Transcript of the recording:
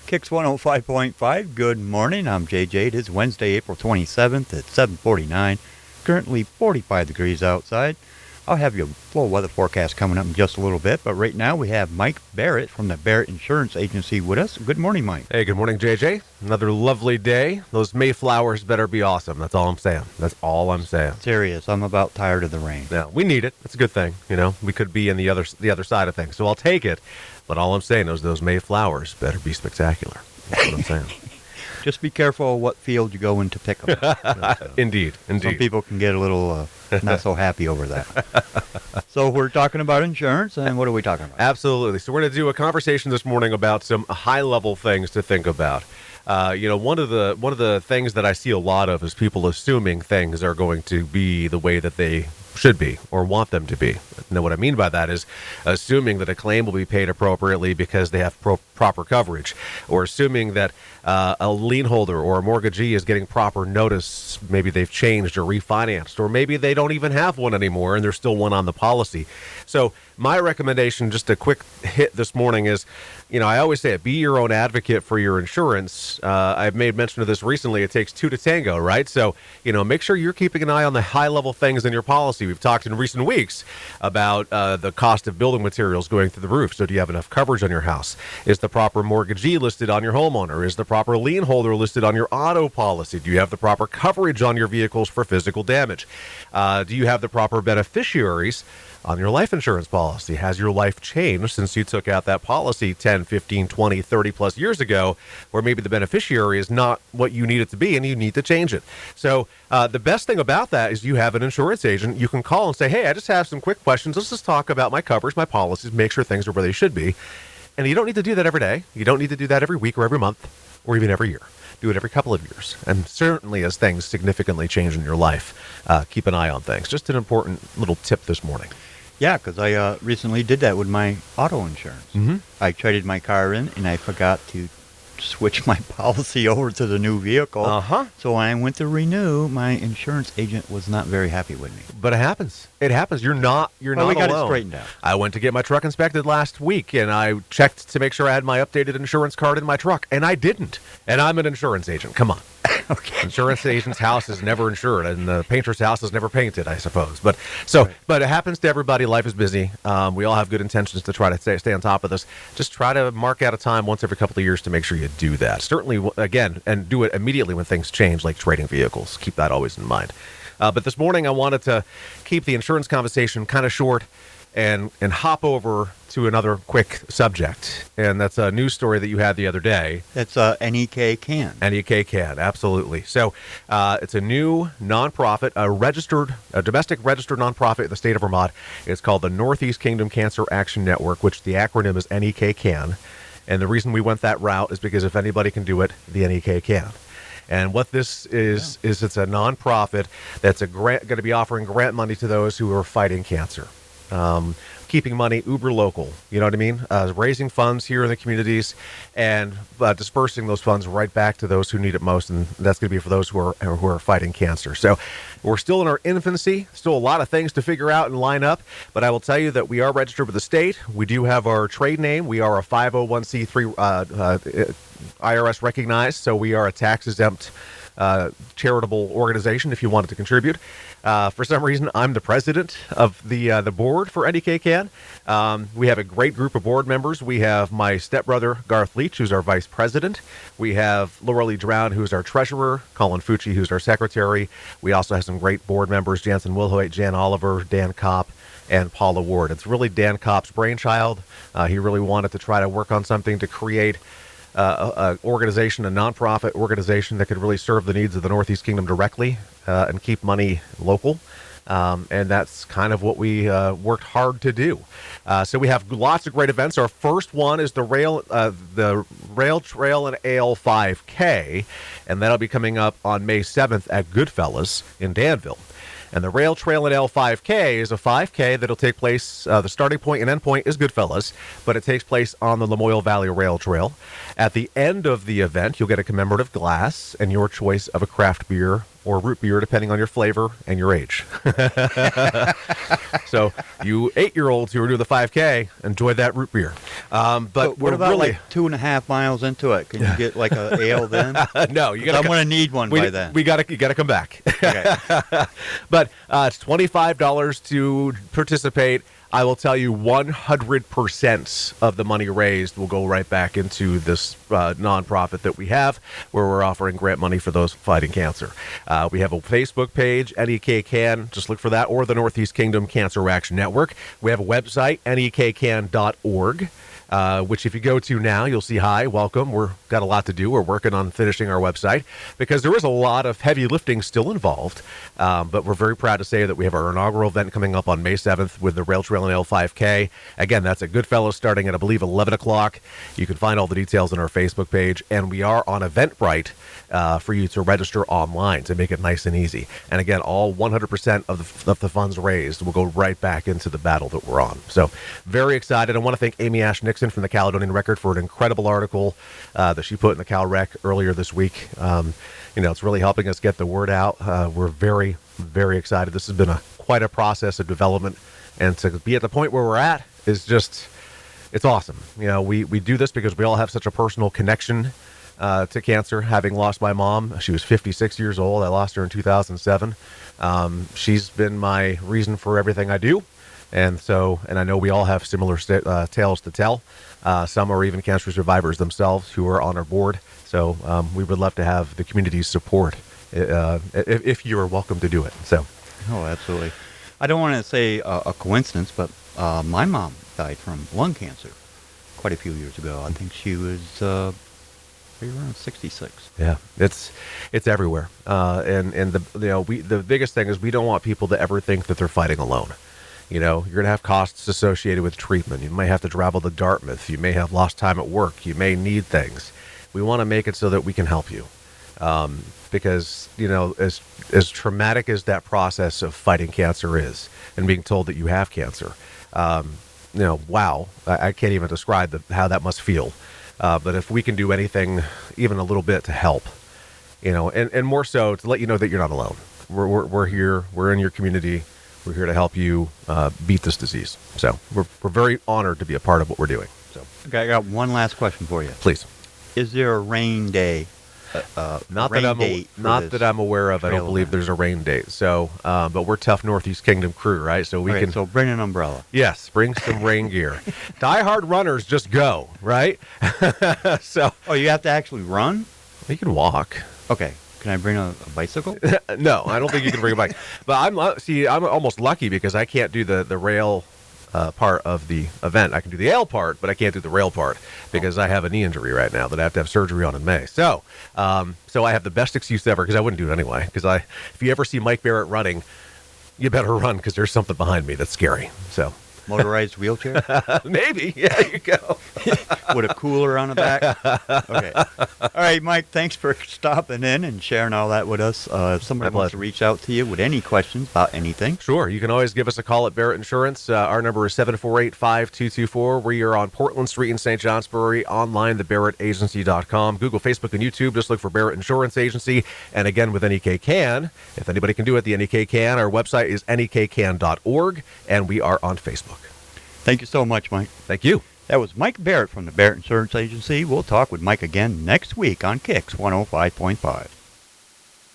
Kicks 105.5. Good morning. I'm JJ. It is Wednesday, April 27th at 7:49. Currently 45 degrees outside. I'll have your full weather forecast coming up in just a little bit, but right now we have Mike Barrett from the Barrett Insurance Agency with us. Good morning, Mike. Hey, good morning, JJ. Another lovely day. Those Mayflowers better be awesome. That's all I'm saying. That's all I'm saying. Serious. I'm about tired of the rain. Yeah, we need it. It's a good thing. You know, we could be in the other side of things, so I'll take it. But all I'm saying is those Mayflowers better be spectacular. That's what I'm saying. Just be careful of what field you go in to pick them. Indeed. Some people can get a little not so happy over that. So we're talking about insurance, and what are we talking about? Absolutely. So we're going to do a conversation this morning about some high-level things to think about. One of the things that I see a lot of is people assuming things are going to be the way that they should be or want them to be. Now, what I mean by that is assuming that a claim will be paid appropriately because they have proper coverage, or assuming that a lien holder or a mortgagee is getting proper notice. Maybe they've changed or refinanced, or maybe they don't even have one anymore and there's still one on the policy. So my recommendation, just a quick hit this morning, is, I always say it, be your own advocate for your insurance. I've made mention of this recently. It takes two to tango, right? So, make sure you're keeping an eye on the high-level things in your policy. We've talked in recent weeks about the cost of building materials going through the roof. So do you have enough coverage on your house? Is the proper mortgagee listed on your homeowner? Is the proper lien holder listed on your auto policy? Do you have the proper coverage on your vehicles for physical damage? Do you have the proper beneficiaries on your life insurance policy? Has your life changed since you took out that policy 10, 15, 20, 30 plus years ago, where maybe the beneficiary is not what you need it to be and you need to change it? So the best thing about that is you have an insurance agent. You can call and say, hey, I just have some quick questions. Let's just talk about my coverage, my policies, make sure things are where they should be. And you don't need to do that every day. You don't need to do that every week or every month or even every year. Do it every couple of years. And certainly as things significantly change in your life, keep an eye on things. Just an important little tip this morning. Yeah, because I recently did that with my auto insurance. Mm-hmm. I traded my car in, and I forgot to switch my policy over to the new vehicle. So when I went to renew, my insurance agent was not very happy with me. But it happens. It happens. You're not we alone. got it straightened out. I went to get my truck inspected last week, and I checked to make sure I had my updated insurance card in my truck, and I didn't. And I'm an insurance agent. Come on. Okay. Insurance agent's house is never insured, and the painter's house is never painted, I suppose. But it happens to everybody. Life is busy. We all have good intentions to try to stay on top of this. Just try to mark out a time once every couple of years to make sure you do that. Certainly, again, and do it immediately when things change, like trading vehicles. Keep that always in mind. But this morning, I wanted to keep the insurance conversation kind of short and hop over to another quick subject. And that's a news story that you had the other day. That's NEKCAN. NEKCAN, absolutely. So it's a new nonprofit, a domestic registered nonprofit in the state of Vermont. It's called the Northeast Kingdom Cancer Action Network, which the acronym is NEKCAN. And the reason we went that route is because if anybody can do it, the NEK can. And what this is it's a nonprofit that's going to be offering grant money to those who are fighting cancer. Keeping money uber local, you know what I mean? Raising funds here in the communities and dispersing those funds right back to those who need it most, and that's going to be for those who are fighting cancer. So we're still in our infancy, still a lot of things to figure out and line up, but I will tell you that we are registered with the state. We do have our trade name. We are a 501c3 IRS recognized, so we are a tax-exempt charitable organization if you wanted to contribute. For some reason, I'm the president of the board for NEKCAN. We have a great group of board members. We have my stepbrother, Garth Leach, who's our vice president. We have Laura Lee Drown, who's our treasurer, Colin Fucci, who's our secretary. We also have some great board members, Jansen Wilhoit, Jan Oliver, Dan Kopp, and Paula Ward. It's really Dan Kopp's brainchild. He really wanted to try to work on something to create a nonprofit organization that could really serve the needs of the Northeast Kingdom directly and keep money local. And that's kind of what we worked hard to do. So we have lots of great events. Our first one is the Rail Trail and Ale 5K, and that'll be coming up on May 7th at Goodfellas in Danville. And the Rail Trail and Ale 5K is a 5K that'll take place, the starting point and end point is Goodfellas, but it takes place on the Lamoille Valley Rail Trail. At the end of the event, you'll get a commemorative glass and your choice of a craft beer or root beer, depending on your flavor and your age. So you 8-year-olds who are doing the 5K, enjoy that root beer. But So we're what about really like 2.5 miles into it? Can you get like a ale then? no. You 'Cause got I'm going to need one by then. You got to come back. Okay. But it's $25 to participate. I will tell you 100% of the money raised will go right back into this nonprofit that we have, where we're offering grant money for those fighting cancer. We have a Facebook page, NEKCAN, just look for that, or the Northeast Kingdom Cancer Action Network. We have a website, nekcan.org. Which if you go to now, you'll see, hi, welcome. We've got a lot to do. We're working on finishing our website because there is a lot of heavy lifting still involved. But we're very proud to say that we have our inaugural event coming up on May 7th with the Rail Trail and Ale 5K. Again, that's at Goodfellas starting at, I believe, 11 o'clock. You can find all the details on our Facebook page. And we are on Eventbrite for you to register online to make it nice and easy. And again, all 100% of the funds raised will go right back into the battle that we're on. So very excited. I want to thank Amy Ash Nixon from the Caledonian Record for an incredible article that she put in the Cal Rec earlier this week. It's really helping us get the word out. We're very, very excited. This has been quite a process of development, and to be at the point where we're at is just, it's awesome. We do this because we all have such a personal connection to cancer. Having lost my mom, she was 56 years old. I lost her in 2007. She's been my reason for everything I do. And I know we all have similar tales to tell. Some are even cancer survivors themselves who are on our board. So we would love to have the community's support if you are welcome to do it. So, Oh, absolutely. I don't want to say a coincidence, but my mom died from lung cancer quite a few years ago. I think she was around 66. Yeah, it's everywhere. And the biggest thing is we don't want people to ever think that they're fighting alone. You're going to have costs associated with treatment. You may have to travel to Dartmouth. You may have lost time at work. You may need things. We want to make it so that we can help you. Because, as traumatic as that process of fighting cancer is and being told that you have cancer, wow, I can't even describe how that must feel. But if we can do anything, even a little bit to help, and more so to let you know that you're not alone. We're here. We're in your community. We're here to help you beat this disease. So we're very honored to be a part of what we're doing. So, Okay, I got one last question for you. please, Is there a rain day? not rain that I'm date for not this that I'm aware of. I don't trail believe event? there's a rain date. So, but we're tough Northeast Kingdom crew, right? So we Okay, can. so bring an umbrella. Yes, bring some rain gear. Die-hard runners just go, right? So Oh, you have to actually run? you can walk. Okay. Can I bring a bicycle? No, I don't think you can bring a bike. But I'm almost lucky because I can't do the rail part of the event. I can do the ale part, but I can't do the rail part because I have a knee injury right now that I have to have surgery on in May. So I have the best excuse ever because I wouldn't do it anyway. Because if you ever see Mike Barrett running, you better run because there's something behind me that's scary. So Motorized wheelchair? maybe, yeah, there you go. With a cooler on the back? Okay. All right, Mike, thanks for stopping in and sharing all that with us. If somebody My wants to pleasure. reach out to you with any questions about anything, Sure. You can always give us a call at Barrett Insurance. Our number is 748-5224. We are on Portland Street in St. Johnsbury, online, thebarrettagency.com. Google, Facebook, and YouTube. Just look for Barrett Insurance Agency. And again, with NEKCAN, if anybody can do it, the NEKCAN, our website is nekcan.org, and we are on Facebook. thank you so much, Mike. Thank you. That was Mike Barrett from the Barrett Insurance Agency. We'll talk with Mike again next week on Kicks 105.5.